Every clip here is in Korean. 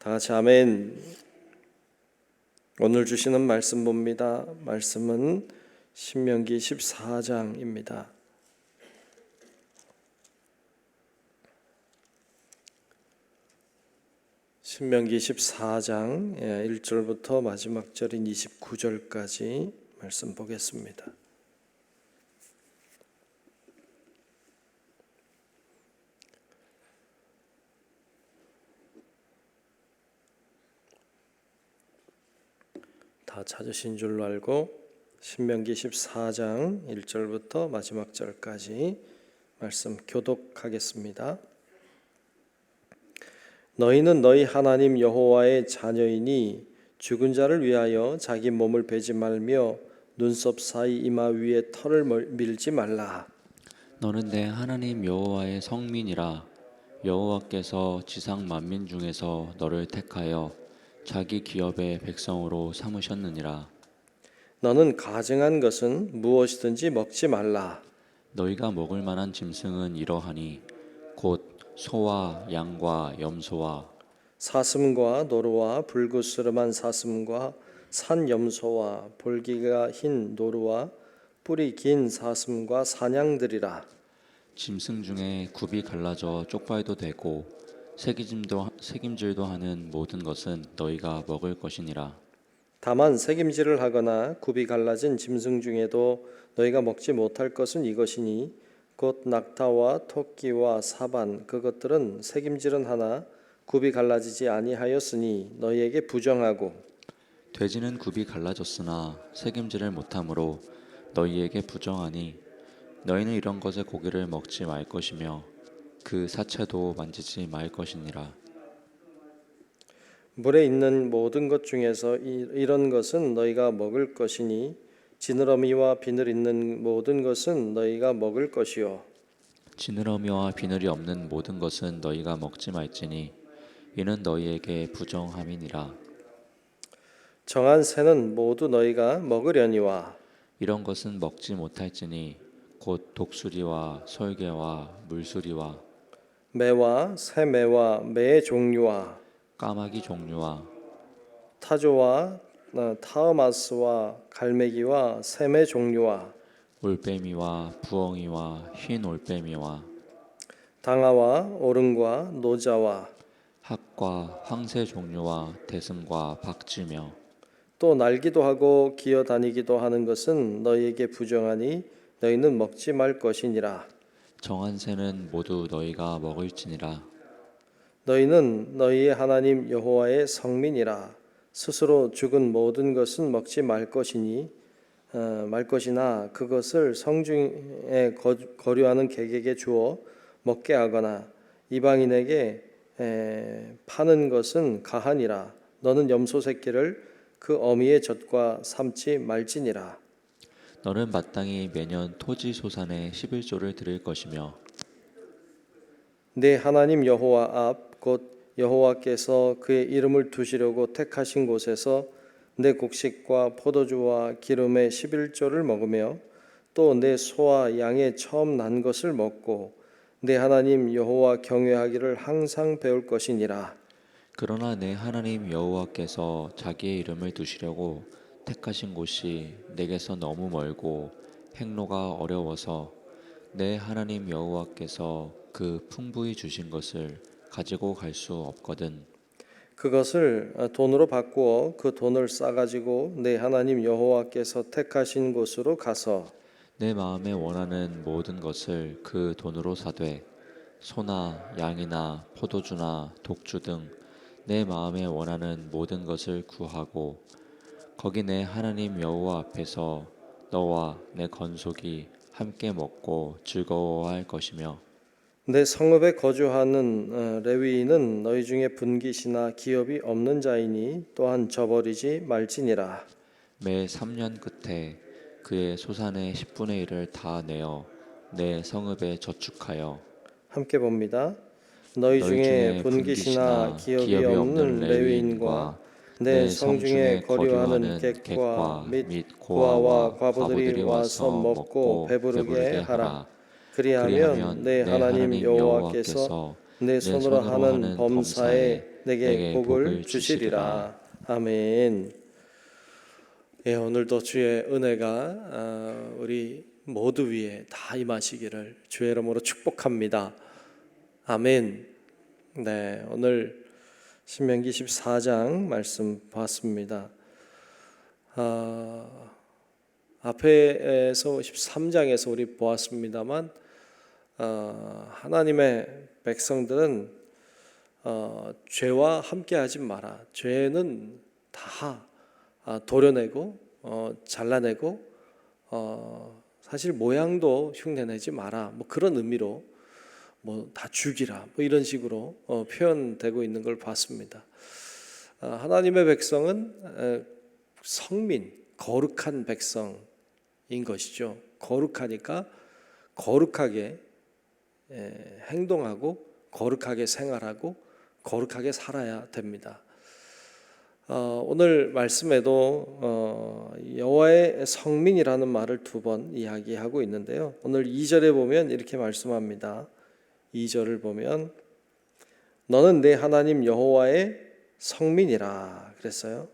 다 같이 아멘. 오늘 주시는 말씀 봅니다. 말씀은 신명기 14장입니다. 신명기 14장 1절부터 마지막 절인 29절까지 말씀 보겠습니다. 다 찾으신 줄로 알고 신명기 14장 1절부터 마지막 절까지 말씀 교독하겠습니다. 너희는 너희 하나님 여호와의 자녀이니 죽은 자를 위하여 자기 몸을 베지 말며 눈썹 사이 이마 위에 털을 밀지 말라. 너는 내 하나님 여호와의 성민이라. 여호와께서 지상 만민 중에서 너를 택하여 자기 기업의 백성으로 삼으셨느니라. 너는 가증한 것은 무엇이든지 먹지 말라. 너희가 먹을 만한 짐승은 이러하니 곧 소와 양과 염소와 사슴과 노루와 불구스름한 사슴과 산 염소와 볼기가 흰 노루와 뿔이 긴 사슴과 사냥들이라. 짐승 중에 굽이 갈라져 쪽발도 되고 색임질도 하는 모든 것은 너희가 먹을 것이니라. 다만 색임질을 하거나 굽이 갈라진 짐승 중에도 너희가 먹지 못할 것은 이것이니 곧 낙타와 토끼와 사반 그것들은 색임질은 하나 굽이 갈라지지 아니하였으니 너희에게 부정하고 돼지는 굽이 갈라졌으나 색임질을 못하므로 너희에게 부정하니 너희는 이런 것의 고기를 먹지 말 것이며 그 사체도 만지지 말 것이니라. 물에 있는 모든 것 중에서 이런 것은 너희가 먹을 것이니 지느러미와 비늘 있는 모든 것은 너희가 먹을 것이요 지느러미와 비늘이 없는 모든 것은 너희가 먹지 말지니 이는 너희에게 부정함이니라. 정한 새는 모두 너희가 먹으려니와 이런 것은 먹지 못할지니 곧 독수리와 솔개와 물수리와 매와 새매와 매의 종류와 까마귀 종류와 타조와 타흐마스와 갈매기와 샘의 종류와 올빼미와 부엉이와 흰 올빼미와 당아와 오름과 노자와 학과 황새 종류와 대승과 박쥐며 또 날기도 하고 기어다니기도 하는 것은 너희에게 부정하니 너희는 먹지 말 것이니라. 정한 새는 모두 너희가 먹을지니라. 너희는 너희의 하나님 여호와의 성민이라. 스스로 죽은 모든 것은 먹지 말 것이나 그것을 성중에 거류하는 객에게 주어 먹게 하거나 이방인에게 파는 것은 가하니라. 너는 염소 새끼를 그 어미의 젖과 삼지 말지니라. 너는 마땅히 매년 토지 소산의 11조를 드릴 것이며 내 하나님 여호와 앞 곧 여호와께서 그의 이름을 두시려고 택하신 곳에서 내 곡식과 포도주와 기름의 11조를 먹으며 또 내 소와 양의 처음 난 것을 먹고 내 하나님 여호와 경외하기를 항상 배울 것이니라. 그러나 내 하나님 여호와께서 자기의 이름을 두시려고 택하신 곳이 내게서 너무 멀고 행로가 어려워서 내 하나님 여호와께서 그 풍부히 주신 것을 가지고 갈 수 없거든. 그것을 돈으로 바꾸어 그 돈을 싸가지고 내 하나님 여호와께서 택하신 곳으로 가서 내 마음에 원하는 모든 것을 그 돈으로 사되 소나 양이나 포도주나 독주 등 내 마음에 원하는 모든 것을 구하고 거기 내 하나님 여호와 앞에서 너와 내 건속이 함께 먹고 즐거워할 것이며 내 성읍에 거주하는 레위인은 너희 중에 분깃이나 기업이 없는 자이니 또한 저버리지 말지니라. 매 3년 끝에 그의 소산의 10분의 1을 다 내어 내 성읍에 저축하여 함께 봅니다. 너희 중에 분깃이나 기업이 없는 레위인과 내 성중에 거류하는 객과 및 고아와 과부들이 와서 먹고 배부르게 하라. 그리하면 내 하나님 여호와께서 내 손으로 하는 범사에 내게 복을 주시리라. 아멘. 예, 오늘도 주의 은혜가 우리 모두 위에 다 임하시기를 주의 이름으로 축복합니다. 아멘. 네, 오늘 신명기 14장 말씀 봤습니다. 앞에서 13장에서 우리 보았습니다만 하나님의 백성들은 죄와 함께하지 마라. 죄는 다 도려내고 잘라내고 사실 모양도 흉내내지 마라. 뭐 그런 의미로 뭐 다 죽이라. 뭐 이런 식으로 표현되고 있는 걸 봤습니다. 하나님의 백성은 성민, 거룩한 백성인 것이죠. 거룩하니까 거룩하게 행동하고 거룩하게 생활하고 거룩하게 살아야 됩니다. 오늘 말씀에도 여호와의 성민이라는 말을 2번 이야기하고 있는데요. 오늘 2절에 보면 이렇게 말씀합니다. 2절을 보면 너는 내 하나님 여호와의 성민이라 그랬어요.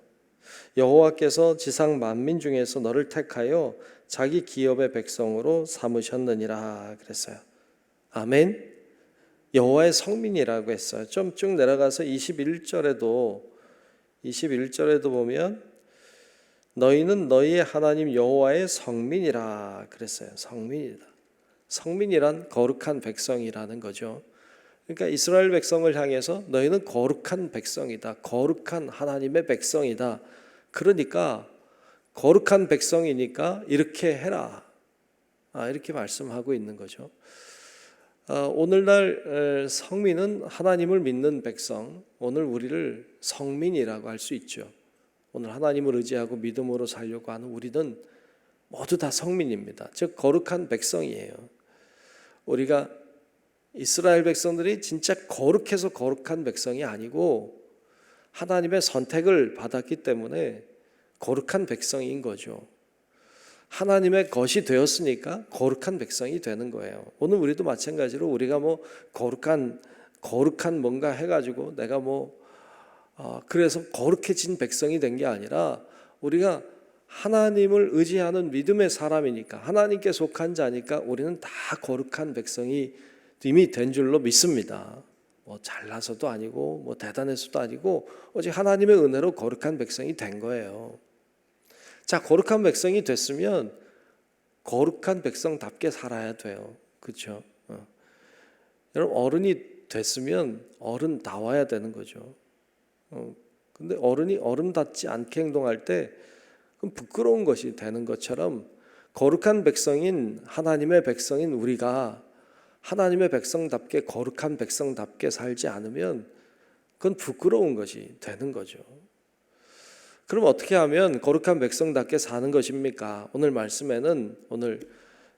여호와께서 지상 만민 중에서 너를 택하여 자기 기업의 백성으로 삼으셨느니라 그랬어요. 아멘. 여호와의 성민이라고 했어요. 좀 쭉 내려가서 21절에도 보면 너희는 너희의 하나님 여호와의 성민이라 그랬어요. 성민이다. 성민이란 거룩한 백성이라는 거죠. 그러니까 이스라엘 백성을 향해서 너희는 거룩한 백성이다. 거룩한 하나님의 백성이다. 그러니까 거룩한 백성이니까 이렇게 해라. 이렇게 말씀하고 있는 거죠. 오늘날 성민은 하나님을 믿는 백성, 오늘 우리를 성민이라고 할 수 있죠. 오늘 하나님을 의지하고 믿음으로 살려고 하는 우리는 모두 다 성민입니다. 즉 거룩한 백성이에요. 우리가 이스라엘 백성들이 진짜 거룩해서 거룩한 백성이 아니고 하나님의 선택을 받았기 때문에 거룩한 백성인 거죠. 하나님의 것이 되었으니까 거룩한 백성이 되는 거예요. 오늘 우리도 마찬가지로 우리가 뭐 거룩한 뭔가 해가지고 내가 그래서 거룩해진 백성이 된 게 아니라 우리가 하나님을 의지하는 믿음의 사람이니까 하나님께 속한 자니까 우리는 다 거룩한 백성이 이미 된 줄로 믿습니다. 뭐 잘나서도 아니고 뭐 대단해서도 아니고 오직 하나님의 은혜로 거룩한 백성이 된 거예요. 자, 거룩한 백성이 됐으면 거룩한 백성답게 살아야 돼요. 그렇죠? 여러분 어른이 됐으면 어른 나와야 되는 거죠. 근데 어른이 어른답지 않게 행동할 때 그럼 부끄러운 것이 되는 것처럼 거룩한 백성인 하나님의 백성인 우리가 하나님의 백성답게 거룩한 백성답게 살지 않으면 그건 부끄러운 것이 되는 거죠. 그럼 어떻게 하면 거룩한 백성답게 사는 것입니까? 오늘 말씀에는 오늘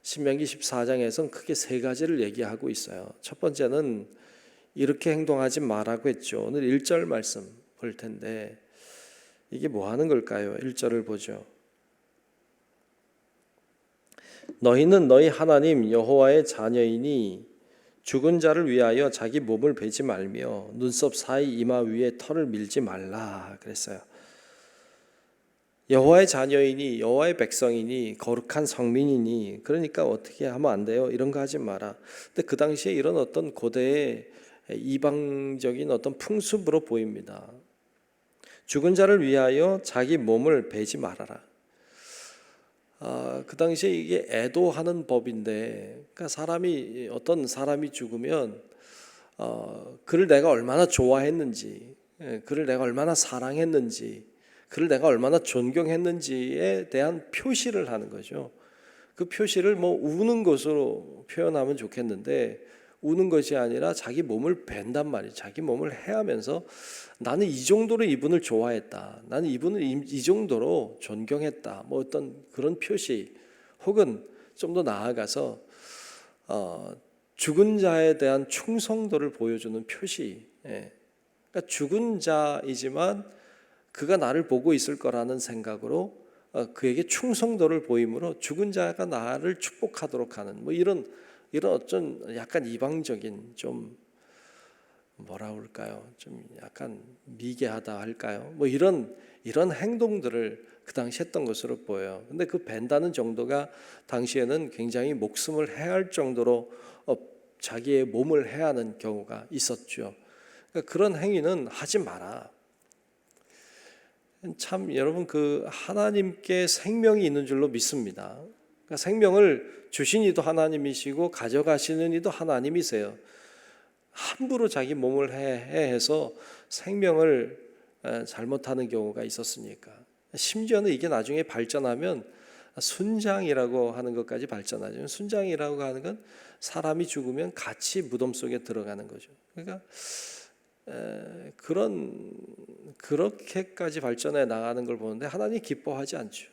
신명기 14장에서는 크게 3가지를 얘기하고 있어요. 첫 번째는 이렇게 행동하지 말라고 했죠. 오늘 1절 말씀 볼 텐데 이게 뭐 하는 걸까요? 1절을 보죠. 너희는 너희 하나님 여호와의 자녀이니 죽은 자를 위하여 자기 몸을 베지 말며 눈썹 사이 이마 위에 털을 밀지 말라 그랬어요. 여호와의 자녀이니 여호와의 백성이니 거룩한 성민이니 그러니까 어떻게 하면 안 돼요? 이런 거 하지 마라. 근데 그 당시에 이런 어떤 고대의 이방적인 어떤 풍습으로 보입니다. 죽은 자를 위하여 자기 몸을 베지 말아라. 그 당시에 이게 애도하는 법인데, 그러니까 어떤 사람이 죽으면 그를 내가 얼마나 좋아했는지, 그를 내가 얼마나 사랑했는지, 그를 내가 얼마나 존경했는지에 대한 표시를 하는 거죠. 그 표시를 뭐 우는 것으로 표현하면 좋겠는데 우는 것이 아니라 자기 몸을 벤단 말이에요. 자기 몸을 해하면서 나는 이 정도로 이분을 좋아했다. 나는 이분을 이 정도로 존경했다. 뭐 어떤 그런 표시 혹은 좀 더 나아가서 죽은 자에 대한 충성도를 보여주는 표시. 그러니까 죽은 자이지만 그가 나를 보고 있을 거라는 생각으로 그에게 충성도를 보임으로 죽은 자가 나를 축복하도록 하는 뭐 이런 어떤 약간 이방적인 좀 뭐라 그럴까요? 좀 약간 미개하다 할까요? 뭐 이런 행동들을 그 당시 했던 것으로 보여요. 근데 그 벤다는 정도가 당시에는 굉장히 목숨을 해할 정도로 자기의 몸을 해하는 경우가 있었죠. 그러니까 그런 행위는 하지 마라. 참 여러분, 그 하나님께 생명이 있는 줄로 믿습니다. 그러니까 생명을 주신 이도 하나님이시고 가져가시는 이도 하나님이세요. 함부로 자기 몸을 해서 생명을 잘못하는 경우가 있었으니까. 심지어는 이게 나중에 발전하면 순장이라고 하는 것까지 발전하죠. 순장이라고 하는 건 사람이 죽으면 같이 무덤 속에 들어가는 거죠. 그러니까 그렇게까지 발전해 나가는 걸 보는데 하나님 기뻐하지 않죠.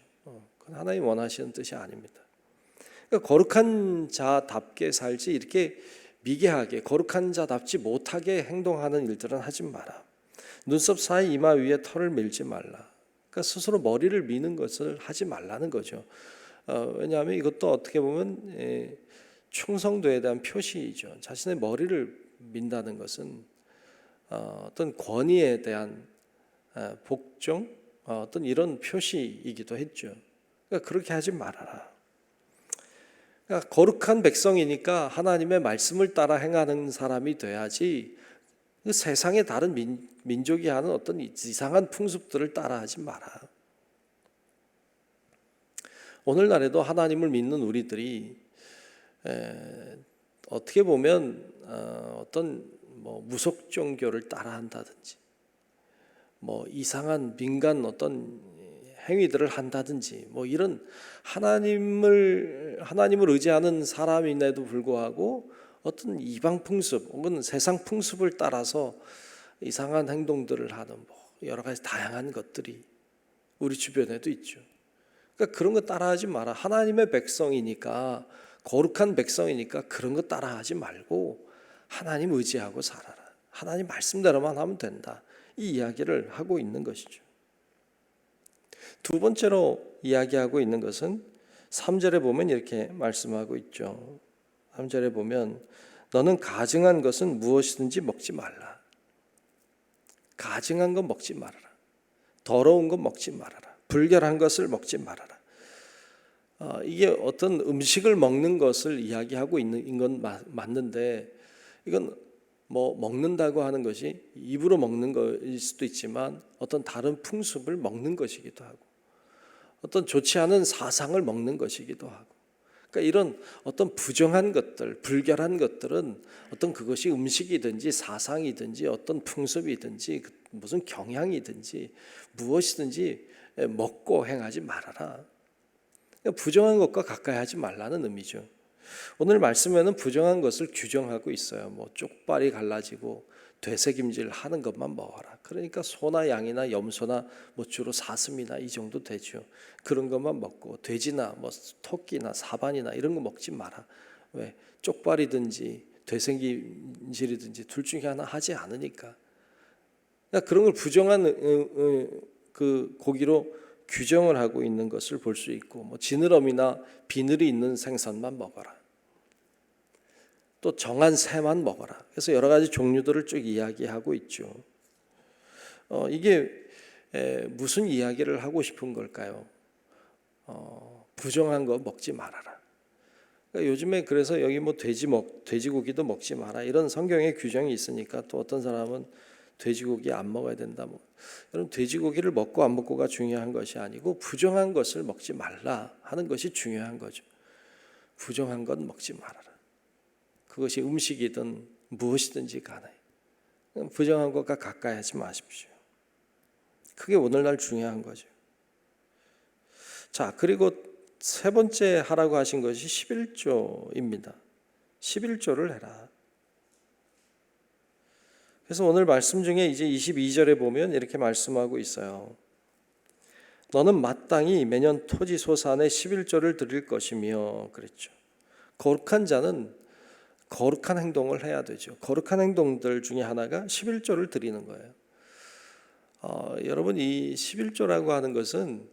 그건 하나님 원하시는 뜻이 아닙니다. 그러니까 거룩한 자답게 살지 이렇게 미개하게 거룩한 자답지 못하게 행동하는 일들은 하지 마라. 눈썹 사이 이마 위에 털을 밀지 말라. 그러니까 스스로 머리를 미는 것을 하지 말라는 거죠. 왜냐하면 이것도 어떻게 보면 충성도에 대한 표시이죠. 자신의 머리를 민다는 것은 어떤 권위에 대한 복종, 어떤 이런 표시이기도 했죠. 그러니까 그렇게 하지 말아라. 그러니까 거룩한 백성이니까 하나님의 말씀을 따라 행하는 사람이 돼야지 그 세상의 다른 민족이 하는 어떤 이상한 풍습들을 따라하지 마라. 오늘날에도 하나님을 믿는 우리들이 어떻게 보면 어떤 무속 종교를 따라한다든지 이상한 민간 어떤 행위들을 한다든지 이런 하나님을 의지하는 사람임에도 불구하고 어떤 이방 풍습 혹은 세상 풍습을 따라서 이상한 행동들을 하는 여러 가지 다양한 것들이 우리 주변에도 있죠. 그러니까 그런 거 따라하지 마라. 하나님의 백성이니까, 거룩한 백성이니까 그런 거 따라하지 말고 하나님 의지하고 살아라. 하나님 말씀대로만 하면 된다. 이 이야기를 하고 있는 것이죠. 두 번째로 이야기하고 있는 것은 3절에 보면 이렇게 말씀하고 있죠. 3절에 보면 너는 가증한 것은 무엇이든지 먹지 말라. 가증한 것 먹지 말아라. 더러운 것 먹지 말아라. 불결한 것을 먹지 말아라. 이게 어떤 음식을 먹는 것을 이야기하고 있는 건 맞는데, 이건 먹는다고 하는 것이 입으로 먹는 것일 수도 있지만 어떤 다른 풍습을 먹는 것이기도 하고 어떤 좋지 않은 사상을 먹는 것이기도 하고, 그러니까 이런 어떤 부정한 것들, 불결한 것들은 어떤 그것이 음식이든지 사상이든지 어떤 풍습이든지 무슨 경향이든지 무엇이든지 먹고 행하지 말아라. 그러니까 부정한 것과 가까이 하지 말라는 의미죠. 오늘 말씀에는 부정한 것을 규정하고 있어요. 쪽발이 갈라지고 되새김질 하는 것만 먹어라. 그러니까 소나 양이나 염소나 주로 사슴이나 이 정도 되죠. 그런 것만 먹고 돼지나 토끼나 사반이나 이런 거 먹지 마라. 왜? 쪽발이든지 되새김질이든지 둘 중에 하나 하지 않으니까. 그러니까 그런 걸 부정한 그 고기로 규정을 하고 있는 것을 볼 수 있고, 지느러미나 비늘이 있는 생선만 먹어라. 또 정한 새만 먹어라. 그래서 여러 가지 종류들을 쭉 이야기하고 있죠. 이게 무슨 이야기를 하고 싶은 걸까요? 부정한 거 먹지 말아라. 그러니까 요즘에 그래서 여기 돼지고기도 먹지 마라 이런 성경의 규정이 있으니까 또 어떤 사람은 돼지고기 안 먹어야 된다. 여러분, 돼지고기를 먹고 안 먹고가 중요한 것이 아니고 부정한 것을 먹지 말라 하는 것이 중요한 거죠. 부정한 것 먹지 말아라. 그것이 음식이든 무엇이든지 간에 부정한 것과 가까이 하지 마십시오. 그게 오늘날 중요한 거죠. 자, 그리고 세 번째 하라고 하신 것이 11조입니다. 11조를 해라. 그래서 오늘 말씀 중에 이제 22절에 보면 이렇게 말씀하고 있어요. 너는 마땅히 매년 토지 소산의 11조를 드릴 것이며 그랬죠. 거룩한 자는 거룩한 행동을 해야 되죠. 거룩한 행동들 중에 하나가 11조를 드리는 거예요. 여러분, 이 11조라고 하는 것은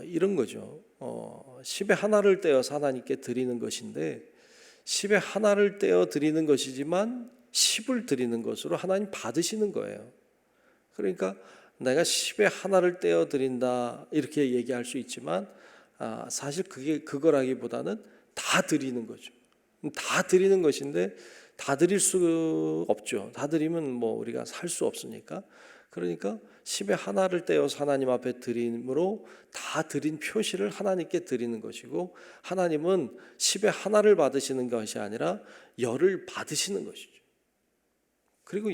이런 거죠. 10의 하나를 떼어서 하나님께 드리는 것인데 10의 하나를 떼어 드리는 것이지만 10을 드리는 것으로 하나님 받으시는 거예요. 그러니까 내가 10의 하나를 떼어 드린다 이렇게 얘기할 수 있지만 사실 그게 그거라기보다는 다 드리는 거죠. 다 드리는 것인데 다 드릴 수 없죠. 다 드리면 뭐 우리가 살 수 없으니까. 그러니까 10의 하나를 떼어서 하나님 앞에 드림으로 다 드린 표시를 하나님께 드리는 것이고, 하나님은 10의 하나를 받으시는 것이 아니라 10을 받으시는 것이죠. 그리고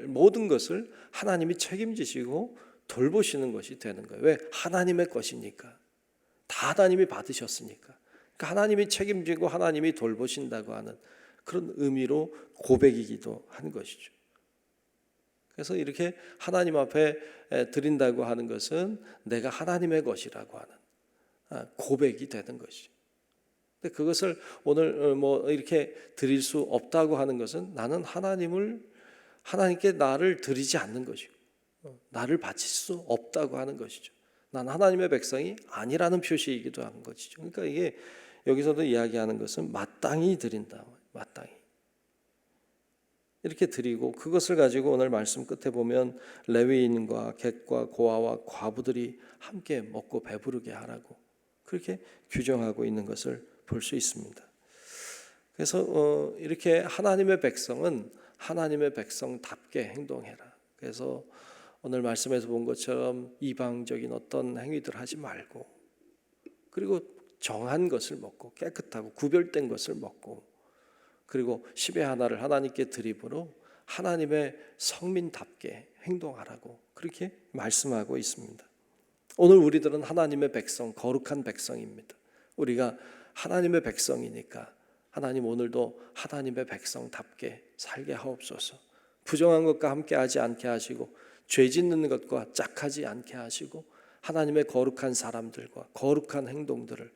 모든 것을 하나님이 책임지시고 돌보시는 것이 되는 거예요. 왜? 하나님의 것이니까. 다 하나님이 받으셨으니까. 그러니까 하나님이 책임지고 하나님이 돌보신다고 하는 그런 의미로 고백이기도 한 것이죠. 그래서 이렇게 하나님 앞에 드린다고 하는 것은 내가 하나님의 것이라고 하는 고백이 되는 것이죠. 근데 그것을 오늘 뭐 이렇게 드릴 수 없다고 하는 것은 나는 하나님께 나를 드리지 않는 것이고 나를 바칠 수 없다고 하는 것이죠. 난 하나님의 백성이 아니라는 표시이기도 하는 것이죠. 그러니까 이게 여기서도 이야기하는 것은 마땅히 드린다. 마땅히. 이렇게 드리고 그것을 가지고 오늘 말씀 끝에 보면 레위인과 객과 고아와 과부들이 함께 먹고 배부르게 하라고 그렇게 규정하고 있는 것을 볼 수 있습니다. 그래서 이렇게 하나님의 백성은 하나님의 백성답게 행동해라. 그래서 오늘 말씀에서 본 것처럼 이방적인 어떤 행위들 하지 말고, 그리고 정한 것을 먹고 깨끗하고 구별된 것을 먹고, 그리고 10의 하나를 하나님께 드림으로 하나님의 성민답게 행동하라고 그렇게 말씀하고 있습니다. 오늘 우리들은 하나님의 백성, 거룩한 백성입니다. 우리가 하나님의 백성이니까 하나님 오늘도 하나님의 백성답게 살게 하옵소서. 부정한 것과 함께하지 않게 하시고 죄 짓는 것과 짝하지 않게 하시고 하나님의 거룩한 사람들과 거룩한 행동들을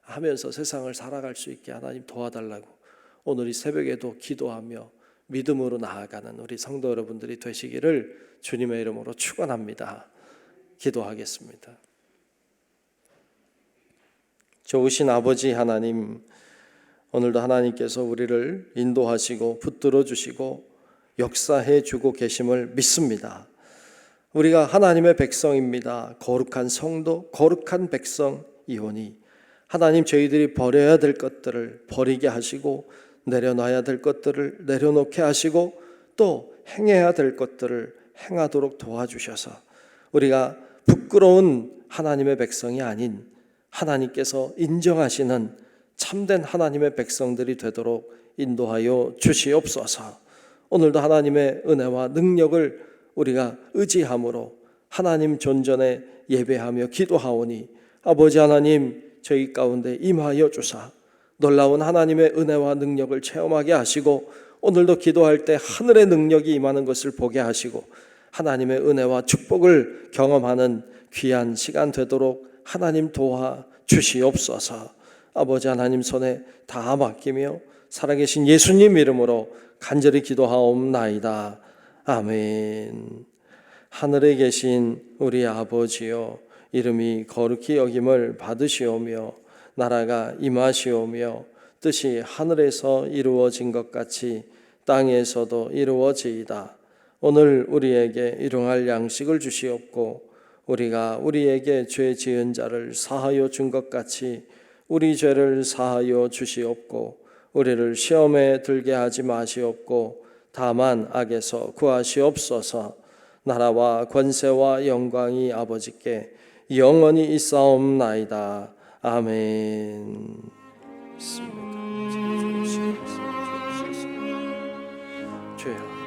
하면서 세상을 살아갈 수 있게 하나님 도와달라고 오늘 이 새벽에도 기도하며 믿음으로 나아가는 우리 성도 여러분들이 되시기를 주님의 이름으로 축원합니다. 기도하겠습니다. 좋으신 아버지 하나님, 오늘도 하나님께서 우리를 인도하시고 붙들어 주시고 역사해 주고 계심을 믿습니다. 우리가 하나님의 백성입니다. 거룩한 성도, 거룩한 백성이오니 하나님, 저희들이 버려야 될 것들을 버리게 하시고 내려놔야 될 것들을 내려놓게 하시고 또 행해야 될 것들을 행하도록 도와주셔서 우리가 부끄러운 하나님의 백성이 아닌 하나님께서 인정하시는 참된 하나님의 백성들이 되도록 인도하여 주시옵소서. 오늘도 하나님의 은혜와 능력을 우리가 의지함으로 하나님 존전에 예배하며 기도하오니 아버지 하나님, 저희 가운데 임하여 주사 놀라운 하나님의 은혜와 능력을 체험하게 하시고 오늘도 기도할 때 하늘의 능력이 임하는 것을 보게 하시고 하나님의 은혜와 축복을 경험하는 귀한 시간 되도록 하나님 도와 주시옵소서. 아버지 하나님 손에 다 맡기며 살아계신 예수님 이름으로 간절히 기도하옵나이다. 아멘. 하늘에 계신 우리 아버지여, 이름이 거룩히 여김을 받으시오며 나라가 임하시오며 뜻이 하늘에서 이루어진 것 같이 땅에서도 이루어지이다. 오늘 우리에게 일용할 양식을 주시옵고 우리가 우리에게 죄 지은 자를 사하여 준 것 같이 우리 죄를 사하여 주시옵고 우리를 시험에 들게 하지 마시옵고 다만 악에서 구하시옵소서. 나라와 권세와 영광이 아버지께 영원히 있사옵나이다. 아멘. 주여